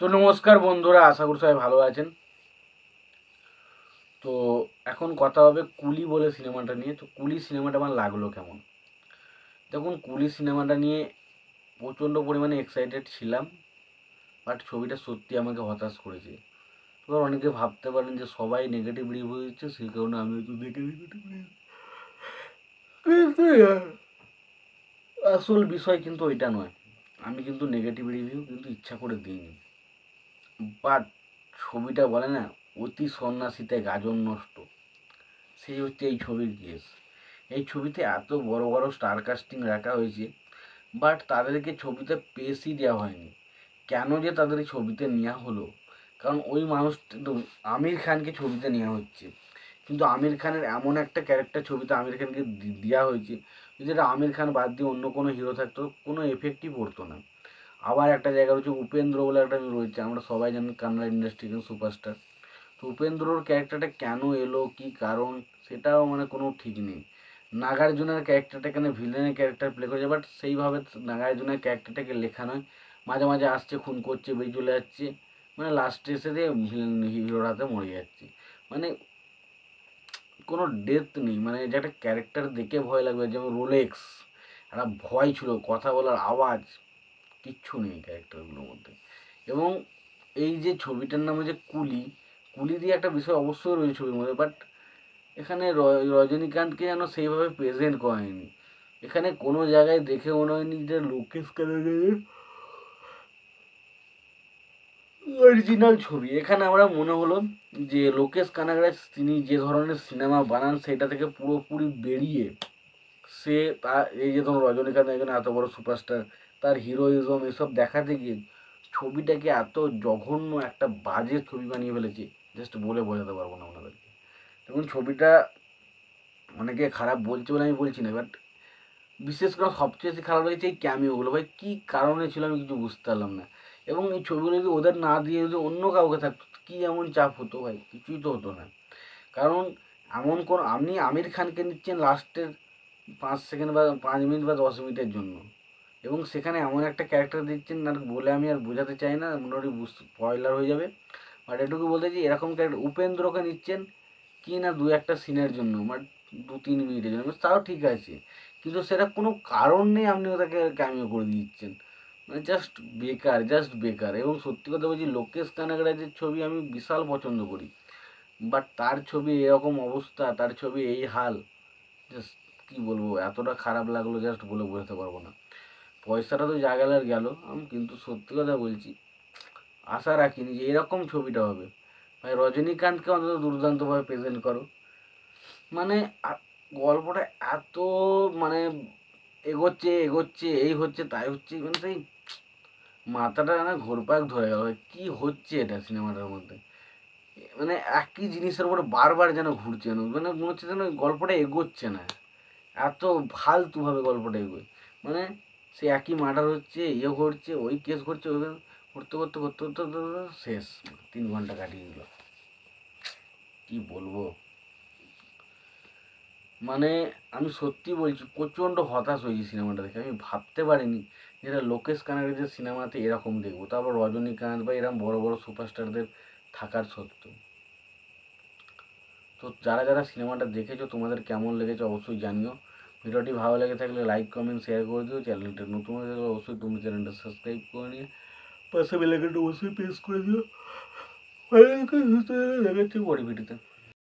তো নমস্কার বন্ধুরা, আশা করি সবাই ভালো আছেন। তো এখন কথা হবে কুলি বলে সিনেমাটা নিয়ে। তো কুলি সিনেমাটা আমার লাগলো কেমন? দেখুন, কুলি সিনেমাটা নিয়ে প্রচণ্ড পরিমাণে এক্সাইটেড ছিলাম, বাট ছবিটা সত্যি আমাকে হতাশ করেছে। এবার অনেকে ভাবতে পারেন যে সবাই নেগেটিভ রিভিউ দিচ্ছে, সেই কারণে আমি তো দেখে নেগেটিভ রিভিউ, কিন্তু আসল বিষয় কিন্তু ওইটা নয়। আমি কিন্তু নেগেটিভ রিভিউ কিন্তু ইচ্ছা করে দিইনি, বাট ছবিটা বলে না, অতি সন্ন্যাসীতে গাজন নষ্ট, সেই হচ্ছে এই ছবির কেস। এই ছবিতে এত বড় বড় স্টার কাস্টিং রাখা হয়েছে, বাট তাদেরকে ছবিতে পেশই দেওয়া হয়নি। কেন যে তাদের এই ছবিতে নেওয়া হলো? কারণ ওই মানুষটা, আমির খানকে ছবিতে নেওয়া হচ্ছে, কিন্তু আমির খানের এমন একটা ক্যারেক্টার ছবিতে আমির খানকে দেওয়া হয়েছে, যেটা আমির খান বাদ দিয়ে অন্য কোনো হিরো থাকতো কোনো এফেক্টই পড়তো না। আবার একটা জায়গা রয়েছে উপেন্দ্র বলে একটা রয়েছে, আমরা সবাই জানি কান্নাড়া ইন্ডাস্ট্রির সুপারস্টার। তো উপেন্দ্রর ক্যারেক্টারটা কেন এলো, কি কারণ, সেটাও মানে কোনো ঠিক নেই। নাগার্জুনের ক্যারেক্টারটা কেন ভিলেনের ক্যারেক্টার প্লে করেছে, বাট সেইভাবে নাগার্জুনের ক্যারেক্টারটাকে লেখা নয়। মাঝে মাঝে আসছে, খুন করছে, বেরিয়ে চলে যাচ্ছে, মানে লাস্টে এসে দিয়ে ভিলেন হিরোর হাতে মরে যাচ্ছে। মানে কোনো ডেথ নেই, মানে যে একটা ক্যারেক্টার দেখে ভয় লাগবে, যেমন রোলেক্স, একটা ভয় ছিল, কথা বলার আওয়াজ, কিচ্ছু নেই ক্যারেক্টারগুলোর মধ্যে। এবং এই যে ছবিটার নাম হচ্ছে কুলি, কুলি দিয়ে একটা বিষয় অবশ্যই রয়েছে ছবির মধ্যে, বাট এখানে রজনীকান্তকে যেন সেইভাবে প্রেজেন্ট করা হয়নি। এখানে কোনো জায়গায় দেখে মনে হয়নি যে লোকেশ কানাগড়ের অরিজিনাল ছবি। এখানে আমরা মনে হলো যে লোকেশ কানাগড়া তিনি যে ধরনের সিনেমা বানান সেটা থেকে পুরোপুরি বেরিয়ে সে তার এই যে ধরুন রজনীকান্ত একজন এত বড় সুপারস্টার, তার হিরোইজম এসব দেখাতে গিয়ে ছবিটাকে এত জঘন্য একটা বাজে ছবি বানিয়ে ফেলেছে, জাস্ট বলে বোঝাতে পারবো না ওনাদেরকে। এবং ছবিটা অনেকে খারাপ বলছে বলে আমি বলছি না, বাট বিশেষ করে সবচেয়ে বেশি খারাপ লেগেছে এই ক্যামিওগুলো। ভাই কী কারণে ছিল আমি কিছু বুঝতে পারলাম না। এবং এই ছবিগুলো যদি ওদের না দিয়ে যদি অন্য কাউকে থাকতো, কী এমন চাপ হতো ভাই, কিছুই তো হতো না। কারণ এমন কোন, আপনি আমির খানকে নিচ্ছেন লাস্টের 5 সেকেন্ড বা 5 মিনিট বা 10 মিনিটের জন্য, এবং সেখানে এমন একটা ক্যারেক্টার দিচ্ছেন, আর বলে আমি আর বোঝাতে চাই না, মোটামুটি স্পয়লার হয়ে যাবে, বাট এটুকু বলতে চাই এরকম ক্যারেক্টার উপেন্দ্রকে নিচ্ছেন কি না দু একটা সিনের জন্য, বাট 2-3 মিনিটের জন্য, তাও ঠিক আছে, কিন্তু সেটা কোনো কারণ নেই আপনি ওটাকে ক্যামিও করে দিচ্ছেন। মানে জাস্ট বেকার, জাস্ট বেকার। এবং সত্যি কথা বলছি, লোকেশ কানাগড়াজের ছবি আমি বিশাল পছন্দ করি, বাট তার ছবি এরকম অবস্থা, তার ছবি এই হাল, জাস্ট কী বলবো, এতটা খারাপ লাগলো জাস্ট বলে বোঝাতে পারবো না। পয়সাটা তো যা গেল আর গেল, আমি কিন্তু সত্যি কথা বলছি, আশা রাখিনি যে এরকম ছবিটা হবে। ভাই রজনীকান্তকে অন্তত দুর্দান্তভাবে প্রেজেন্ট করো। মানে গল্পটা এত মানে এগোচ্ছে এগোচ্ছে, এই হচ্ছে তাই হচ্ছে, মানে সেই মাথাটা না ঘোরপাক ধরে গেল, কি হচ্ছে এটা সিনেমাটার মধ্যে। মানে একই জিনিসের উপরে বারবার যেন ঘুরছে, যেন মানে মনে হচ্ছে যেন গল্পটা এগোচ্ছে না, এত ফালতুভাবে গল্পটা এগোয়। মানে সে একই মার্ডার হচ্ছে, ইয়ে ঘটছে, ওই কেস ঘটছে, ওই করতে করতে করতে করতে করতে শেষ, 3 ঘন্টা কাটিয়ে দিল, কি বলবো। মানে আমি সত্যি বলছি, প্রচণ্ড হতাশ হয়েছি সিনেমাটা দেখে। আমি ভাবতে পারিনি যেটা লোকেশ কানাগড়ার সিনেমাতে এরকম দেখবো, তারপর রজনীকান্ত বা এরকম বড় বড় সুপারস্টারদের থাকার সত্ত্বেও। তো যারা যারা সিনেমাটা দেখেছো তোমাদের কেমন লেগেছে অবশ্যই জানিও। ভিডিওটি ভালো লেগে থাকলে লাইক কমেন্ট শেয়ার করে দিও। চ্যানেলটা নতুন হয়ে থাকলে অবশ্যই তুমি চ্যানেলটা সাবস্ক্রাইব করে নিয়ে পাশে বেল আইকনটা অবশ্যই প্রেস করে দিও। ভালো দেখাচ্ছি পরে ভিডিওতে।